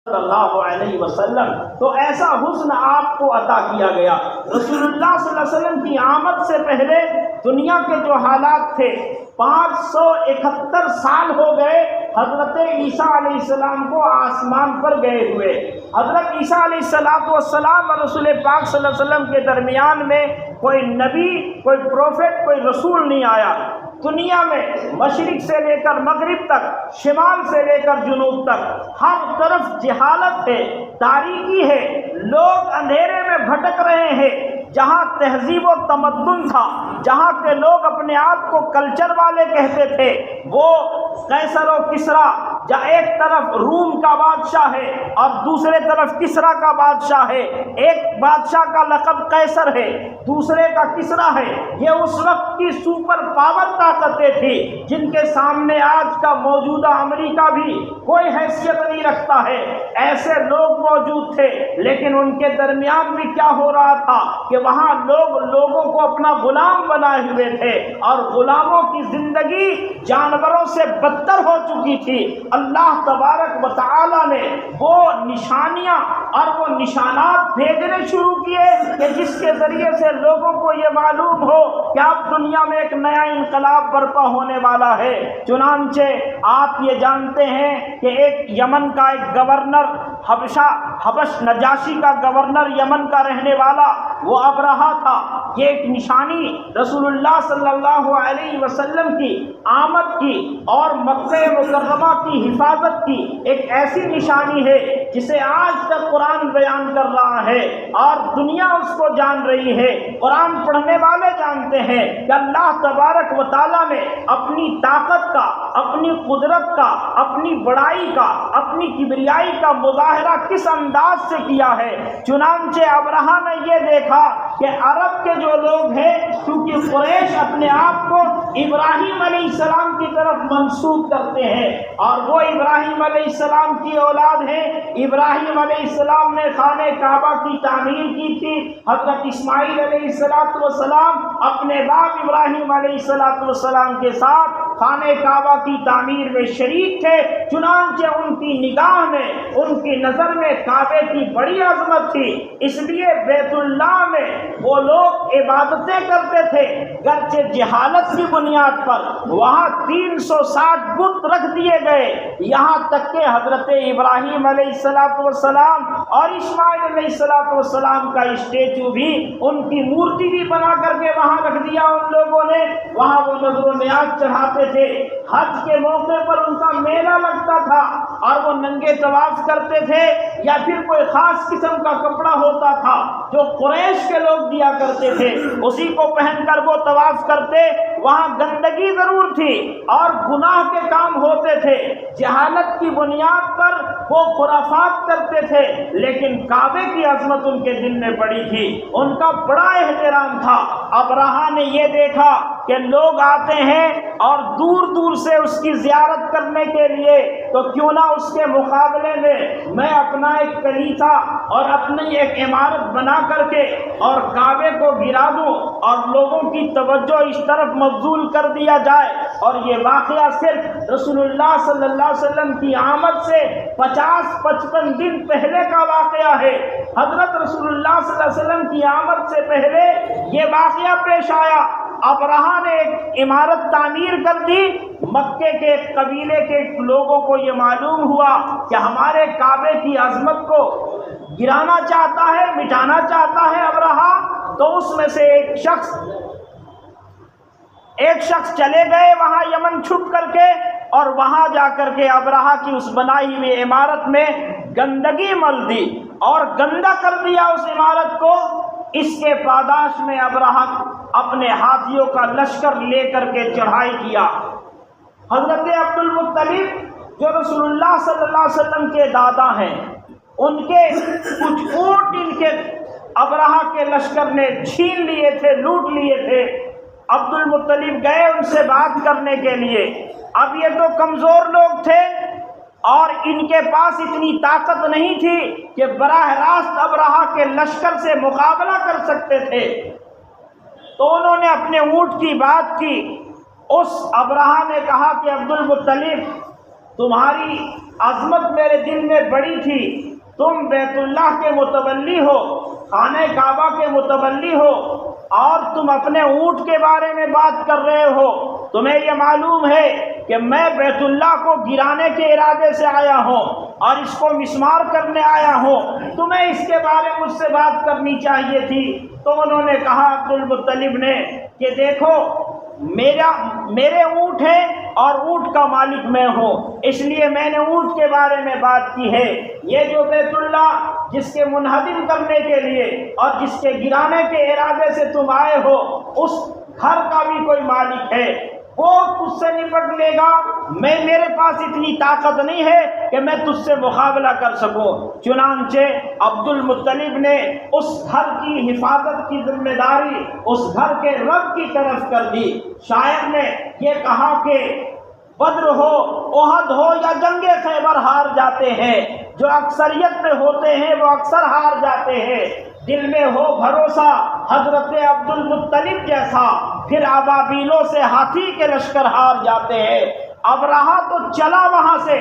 صلی اللہ علیہ وسلم، تو ایسا حسن آپ کو عطا کیا گیا۔ رسول اللہ صلی اللہ علیہ وسلم کی آمد سے پہلے دنیا کے جو حالات تھے، 571 سال ہو گئے حضرت عیسیٰ علیہ السلام کو آسمان پر گئے ہوئے۔ حضرت عیسیٰ علیہ السلام اور رسول پاک صلی اللہ علیہ وسلم کے درمیان میں کوئی نبی، کوئی پروفٹ، کوئی رسول نہیں آیا۔ دنیا میں مشرق سے لے کر مغرب تک، شمال سے لے کر جنوب تک ہر طرف جہالت ہے، تاریکی ہے، لوگ اندھیرے میں بھٹک رہے ہیں۔ جہاں تہذیب و تمدن تھا، جہاں کے لوگ اپنے آپ کو کلچر والے کہتے تھے، وہ قیصر و کسریٰ، جہاں ایک طرف روم کا بادشاہ ہے اور دوسرے طرف کسریٰ کا بادشاہ ہے، ایک بادشاہ کا لقب قیصر ہے، دوسرے کا کسریٰ ہے، یہ اس وقت کی سپر پاور طاقتیں تھی جن کے سامنے آج کا موجودہ امریکہ بھی کوئی حیثیت نہیں رکھتا ہے۔ ایسے لوگ موجود تھے، لیکن ان کے درمیان بھی کیا ہو رہا تھا کہ وہاں لوگوں کو اپنا غلام بنائے ہوئے تھے، اور غلاموں کی زندگی جانوروں سے بدتر ہو چکی تھی۔ اللہ تبارک و تعالی نے وہ نشانیاں اور وہ نشانات بھیجنے شروع کیے کہ جس کے ذریعے سے لوگوں کو یہ معلوم ہو کہ اب دنیا میں ایک نیا انقلاب برپا ہونے والا ہے۔ چنانچہ آپ یہ جانتے ہیں کہ ایک یمن کا ایک گورنر، حبش نجاشی کا گورنر یمن کا رہنے والا، وہ ابرہہ تھا۔ یہ ایک نشانی رسول اللہ صلی اللہ علیہ وسلم کی آمد کی اور مکہ مکرمہ کی حفاظت کی ایک ایسی نشانی ہے جسے آج تک قرآن بیان کر رہا ہے اور دنیا اس کو جان رہی ہے۔ قرآن پڑھنے والے جانتے ہیں کہ اللہ تبارک و تعالیٰ نے اپنی طاقت کا، اپنی قدرت کا، اپنی بڑائی کا، اپنی کبریائی کا مظاہرہ کس انداز سے کیا ہے۔ چنانچہ ابرہہ نے یہ دیکھا کہ عرب کے جو لوگ ہیں، کیونکہ قریش اپنے آپ کو ابراہیم علیہ السلام کی طرف منسوب کرتے ہیں اور وہ ابراہیم علیہ السلام کی اولاد ہیں۔ ابراہیم علیہ السلام نے خانہ کعبہ کی تعمیر کی تھی۔ حضرت اسماعیل علیہ السلام اپنے باپ ابراہیم علیہ السلام کے ساتھ خانہ کعبہ کی تعمیر میں شریک تھے۔ چنانچہ ان کی نگاہ میں، ان کی نظر میں کعبے کی بڑی عظمت تھی، اس لیے بیت اللہ میں وہ لوگ عبادتیں کرتے تھے، گرچہ جہالت کی بنیاد پر وہاں 360 بت رکھ دیے گئے، یہاں تک کہ حضرت ابراہیم علیہ السلام اور اسماعیل علیہ السلام کا اسٹیچو بھی، ان کی مورتی بھی بنا کر کے وہاں رکھ دیا ان لوگوں نے۔ وہاں وہ نذر و نیاز چڑھاتے تھے، حج کے موقع پر ان کا میلہ لگتا تھا اور وہ ننگے طواف کرتے تھے، یا پھر کوئی خاص قسم کا کپڑا ہوتا تھا جو قریش کے لوگ دیا کرتے تھے، اسی کو پہن کر وہ طواف کرتے۔ وہاں گندگی ضرور تھی اور گناہ کے کام ہوتے تھے، جہالت کی بنیاد پر وہ خرافات کرتے تھے، لیکن کعبے کی عظمت ان کے دل میں بڑی تھی، ان کا بڑا احترام تھا۔ ابرہہ نے یہ دیکھا کہ لوگ آتے ہیں اور دور دور سے اس کی زیارت کرنے کے لیے، تو کیوں نہ اس کے مقابلے میں اپنا ایک کلیسا اور اپنی ایک عمارت بنا کر کے اور کعبے کو گرا دوں اور لوگوں کی توجہ اس طرف مبذول کر دیا جائے۔ اور یہ واقعہ صرف رسول اللہ صلی اللہ علیہ وسلم کی آمد سے 50-55 دن پہلے کا واقعہ ہے۔ حضرت رسول اللہ صلی اللہ علیہ وسلم کی آمد سے پہلے یہ واقعہ پیش آیا۔ ابرہہ نے ایک عمارت تعمیر کر دی، مکے کے قبیلے کے لوگوں کو یہ معلوم ہوا کہ ہمارے کعبے کی عظمت کو گرانا چاہتا ہے، مٹانا چاہتا ہے ابرہہ، تو اس میں سے ایک شخص چلے گئے وہاں یمن چھپ کر کے، اور وہاں جا کر کے ابرہہ کی اس بنائی ہوئی عمارت میں گندگی مل دی اور گندا کر دیا اس عمارت کو۔ اس کے پاداش میں ابرہہ اپنے ہاتھیوں کا لشکر لے کر کے چڑھائی کیا۔ حضرت عبد المطلب جو رسول اللہ صلی اللہ علیہ وسلم کے دادا ہیں، ان کے کچھ اونٹ ان کے ابرہہ کے لشکر نے چھین لیے تھے، لوٹ لیے تھے۔ عبد المطلب گئے ان سے بات کرنے کے لیے۔ اب یہ تو کمزور لوگ تھے اور ان کے پاس اتنی طاقت نہیں تھی کہ براہ راست ابرہہ کے لشکر سے مقابلہ کر سکتے تھے، تو انہوں نے اپنے اونٹ کی بات کی۔ اس ابرہہ نے کہا کہ عبد المطلب تمہاری عظمت میرے دل میں بڑی تھی، تم بیت اللہ کے متولی ہو، خانہ کعبہ کے متولی ہو، اور تم اپنے اونٹ کے بارے میں بات کر رہے ہو۔ تمہیں یہ معلوم ہے کہ میں بیت اللہ کو گرانے کے ارادے سے آیا ہوں اور اس کو مسمار کرنے آیا ہوں، تمہیں اس کے بارے میں مجھ سے بات کرنی چاہیے تھی۔ تو انہوں نے کہا عبد المطلب نے کہ دیکھو میرے اونٹ ہیں اور اونٹ کا مالک میں ہوں، اس لیے میں نے اونٹ کے بارے میں بات کی ہے۔ یہ جو بیت اللہ جس کے منہدم کرنے کے لیے اور جس کے گرانے کے ارادے سے تم آئے ہو، اس گھر کا بھی کوئی مالک ہے، وہ تجھ سے نپٹ لے گا۔ میرے پاس اتنی طاقت نہیں ہے کہ میں تجھ سے مقابلہ کر سکوں۔ چنانچہ عبد المطلب نے اس گھر کی حفاظت کی ذمہ داری اس گھر کے رب کی طرف کر دی۔ شاعر نے یہ کہا کہ بدر ہو، احد ہو یا جنگ خیبر، ہار جاتے ہیں جو اکثریت میں ہوتے ہیں وہ اکثر ہار جاتے ہیں۔ دل میں ہو بھروسہ حضرت عبد المطلب جیسا، پھر ابابیلوں سے ہاتھی کے لشکر ہار جاتے ہیں۔ اب رہا تو چلا وہاں سے،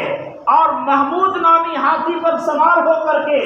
اور محمود نامی ہاتھی پر سوار ہو کر کے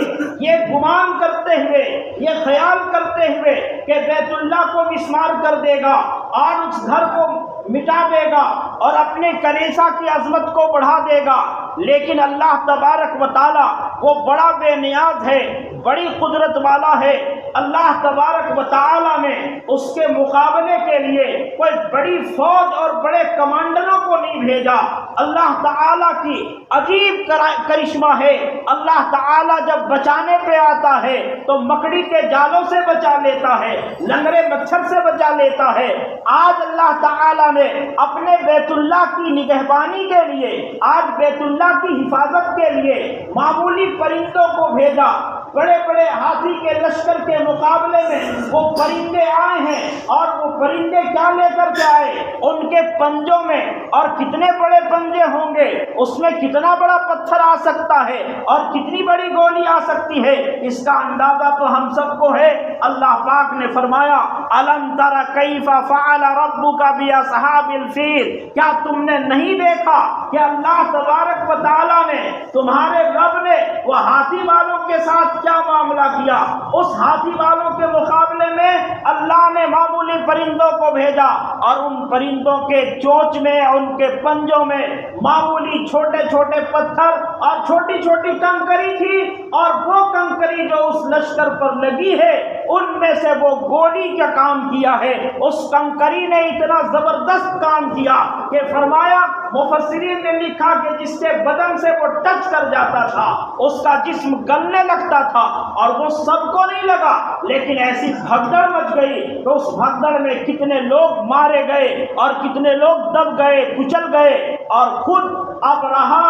یہ گمان کرتے ہوئے، یہ خیال کرتے ہوئے کہ بیت اللہ کو مسمار کر دے گا اور اس گھر کو مٹا دے گا اور اپنے کلیسا کی عظمت کو بڑھا دے گا۔ لیکن اللہ تبارک و تعالی وہ بڑا بے نیاز ہے، بڑی قدرت والا ہے۔ اللہ تبارک و تعالی نے اس کے مقابلے کے لیے کوئی بڑی فوج اور بڑے کمانڈروں کو نہیں بھیجا۔ اللہ تعالی کی عجیب کرشمہ ہے، اللہ تعالی جب بچانے پہ آتا ہے تو مکڑی کے جالوں سے بچا لیتا ہے، لنگڑے مچھر سے بچا لیتا ہے۔ آج اللہ تعالی نے اپنے بیت اللہ کی نگہبانی کے لیے، آج بیت اللہ کی حفاظت کے لیے معمولی پرندوں کو بھیجا۔ بڑے بڑے ہاتھی کے لشکر کے مقابلے میں وہ پرندے آئے ہیں، اور وہ پرندے کیا لے کر کے آئے؟ ان کے پنجوں میں، اور کتنے بڑے پنجے ہوں گے، اس میں کتنا بڑا پتھر آ سکتا ہے اور کتنی بڑی گولی آ سکتی ہے، اس کا اندازہ تو ہم سب کو ہے۔ اللہ پاک نے فرمایا الم تر کیف فعل ربک باصحاب الفیل، کیا تم نے نہیں دیکھا کہ اللہ تبارک و تعالی نے، تمہارے رب نے وہ ہاتھی والوں کے ساتھ کیا معاملہ کیا؟ اس ہاتھی والوں کے مقابلے میں اللہ نے معمولی پرندوں کو بھیجا، اور ان پرندوں کے چونچ میں، ان کے پنجوں میں معمولی چھوٹے چھوٹے پتھر اور چھوٹی چھوٹی کنکری تھی، اور وہ کنکری جو اس لشکر پر لگی ہے ان میں سے وہ گولی کا کام کیا ہے۔ اس کنکری نے اتنا زبردست کام کیا کہ فرمایا، مفسرین نے لکھا کہ جس کے بدن سے وہ ٹچ کر جاتا تھا اس کا جسم گلنے لگتا تھا، اور وہ سب کو نہیں لگا، لیکن ایسی بھگدڑ مچ گئی کہ اس بھگدڑ میں کتنے لوگ مارے گئے اور کتنے لوگ دب گئے، کچل گئے، اور خود اب رہا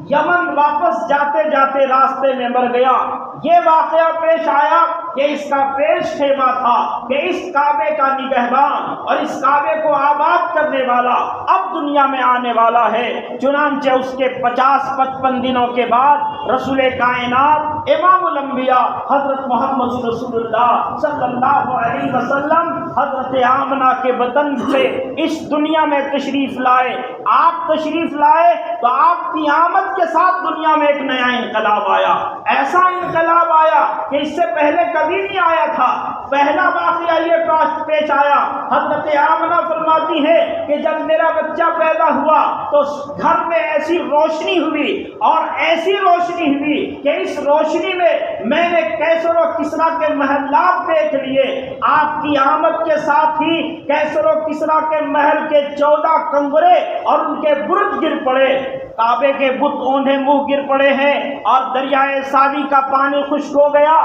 یمن واپس جاتے جاتے راستے میں مر گیا۔ یہ واقعہ پیش آیا کہ اس کا پیش خیمہ تھا کہ اس کعبے کا نگہبان اور اس کعبے کو آباد کرنے والا اب دنیا میں آنے والا ہے۔ چنانچہ اس کے 50-55 دنوں کے بعد رسول کائنات امام الانبیاء حضرت محمد رسول اللہ صلی اللہ علیہ وسلم حضرت آمنہ کے وطن سے اس دنیا میں تشریف لائے۔ آپ تشریف لائے تو آپ کی آمد کے ساتھ دنیا میں ایک نیا انقلاب آیا، ایسا انقلاب آیا کہ اس سے پہلے کبھی نہیں آیا تھا۔ پہلا واقعہ یہ پیش آیا، حضرت آمنہ فرماتی ہے کہ جب میرا بچہ پیدا ہوا تو گھر میں ایسی روشنی ہوئی، اور ایسی روشنی ہوئی کہ اس روشنی میں نے کیسر و کسریٰ کے محلات دیکھ لیے۔ آپ کی آمد کے ساتھ ہی کیسر و کسریٰ کے محل کے 14 کنگرے اور ان کے برج گر پڑے، کعبے کے بت اوندھے منہ گر پڑے ہیں، اور دریائے ساوی کا پانی خشک ہو گیا۔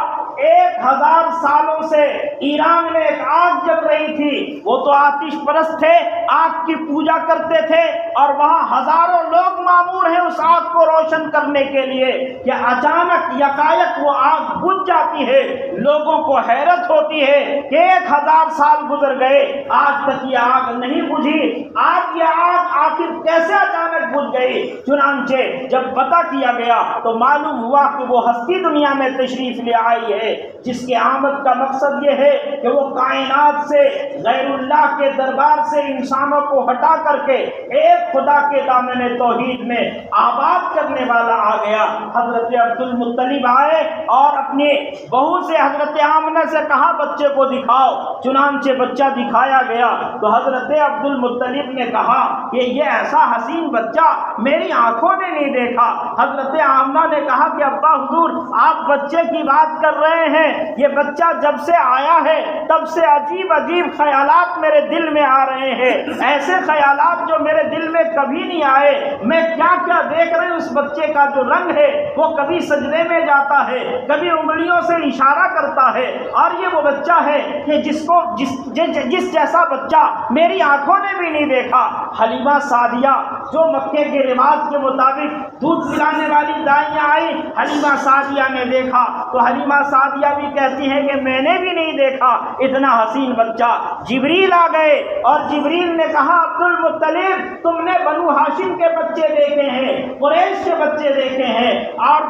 1000 سالوں سے ایران میں ایک آگ جل رہی تھی، وہ تو آتش پرست تھے، آگ کی پوجا کرتے تھے، اور وہاں ہزاروں لوگ مامور ہیں اس آگ کو روشن کرنے کے لیے، کہ اچانک یکایک وہ آگ بجھ جاتی ہے۔ لوگوں کو حیرت ہوتی ہے کہ 1000 سال گزر گئے آج تک یہ آگ نہیں بجھی، آج یہ آگ آخر کیسے اچانک بجھ گئی؟ چنانچہ جب پتہ کیا گیا تو معلوم ہوا کہ وہ ہستی دنیا میں تشریف لے آئی ہے جس کے آمد کا مقصد یہ ہے کہ وہ کائنات سے غیر اللہ کے دربار سے انسانوں کو ہٹا کر کے ایک خدا کے دامن توحید میں آباد کرنے والا آ گیا۔ حضرت عبد المطلب آئے اور اپنی بہو سے حضرت آمنہ سے کہا بچے کو دکھاؤ، چنانچہ بچہ دکھایا گیا تو حضرت عبد المطلب نے کہا کہ یہ ایسا حسین بچہ میری آنکھوں نے نہیں دیکھا۔ حضرت آمنہ نے کہا کہ ابا حضور آپ بچے کی بات کر رہے ہیں، یہ بچہ جب سے آیا ہے تب سے عجیب عجیب خیالات میرے دل میں آ رہے ہیں، ایسے خیالات جو میرے دل میں کبھی نہیں آئے۔ میں کیا کیا دیکھ رہے ہوں، اس بچے کا جو رنگ ہے وہ کبھی سجدے میں جاتا ہے، کبھی انگلیوں سے اشارہ کرتا ہے، اور یہ وہ بچہ ہے کہ جس جیسا بچہ میری آنکھوں نے بھی نہیں دیکھا۔ حلیمہ سعدیہ جو مکے کے رواج کے مطابق دودھ پلانے والی دائیاں آئی، حلیمہ سعدیہ نے دیکھا تو حلیمہ سعدیہ بھی کہتی ہیں کہ میں نے بھی نہیں دیکھا اتنا حسین بچہ۔ جبریل آ گئے اور جبریل نے کہا عبد المطلب تم نے بنو ہاشم کے بچے دیکھے ہیں، قریش کے بچے دیکھے ہیں، اور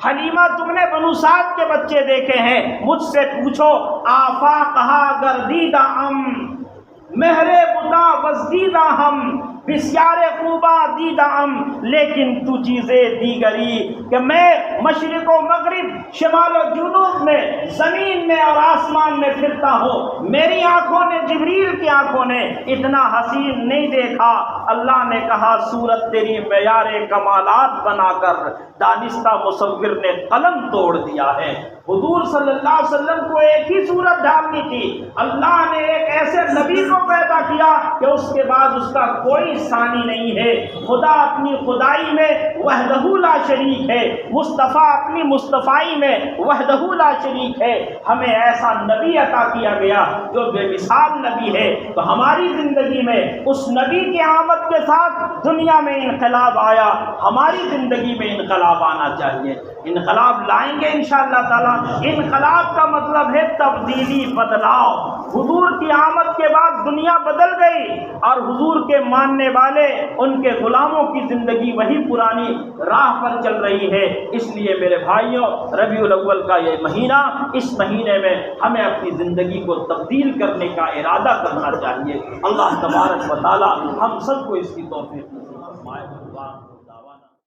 حلیمہ تم نے بنو سعد کے بچے دیکھے ہیں، مجھ سے پوچھو آفا کہا گردیدہ ام مہرے بتا وزدیدہ ہم بسیار خوبا دیدہ ام، لیکن تو چیزیں دیگری کہ میں مشرق و مغرب شمال و جنوب میں زمین میں اور آسمان میں پھرتا ہوں، میری آنکھوں نے جبریل کی آنکھوں نے اتنا حسین نہیں دیکھا۔ اللہ نے کہا صورت تیری معیار کمالات بنا کر دانستہ مصور نے قلم توڑ دیا ہے۔ حضور صلی اللہ علیہ وسلم کو ایک ہی صورت ڈالنی تھی، اللہ نے ایک ایسے نبی کو پیدا کیا کہ اس کے بعد اس کا کوئی ثانی نہیں ہے۔ خدا اپنی خدائی میں وحدہ لا شریک ہے، مصطفیٰ اپنی مصطفائی میں وحدہ لا شریک ہے۔ ہمیں ایسا نبی عطا کیا گیا جو بے مثال نبی ہے، تو ہماری زندگی میں اس نبی کی آمد کے ساتھ دنیا میں انقلاب آیا، ہماری زندگی میں انقلاب آنا چاہیے۔ انقلاب لائیں گے انشاءاللہ تعالی۔ انقلاب کا مطلب ہے تبدیلی، بدلاؤ۔ حضور کی آمد کے بعد دنیا بدل گئی اور حضور کے ماننے والے ان کے غلاموں کی زندگی وہی پرانی راہ پر چل رہی ہے۔ اس لیے میرے بھائیوں، ربیع الاول کا یہ مہینہ، اس مہینے میں ہمیں اپنی زندگی کو تبدیل کرنے کا ارادہ کرنا چاہیے۔ اللہ تبارک و تعالی ہم سب کو اس کی توفیق نصیب فرمائے۔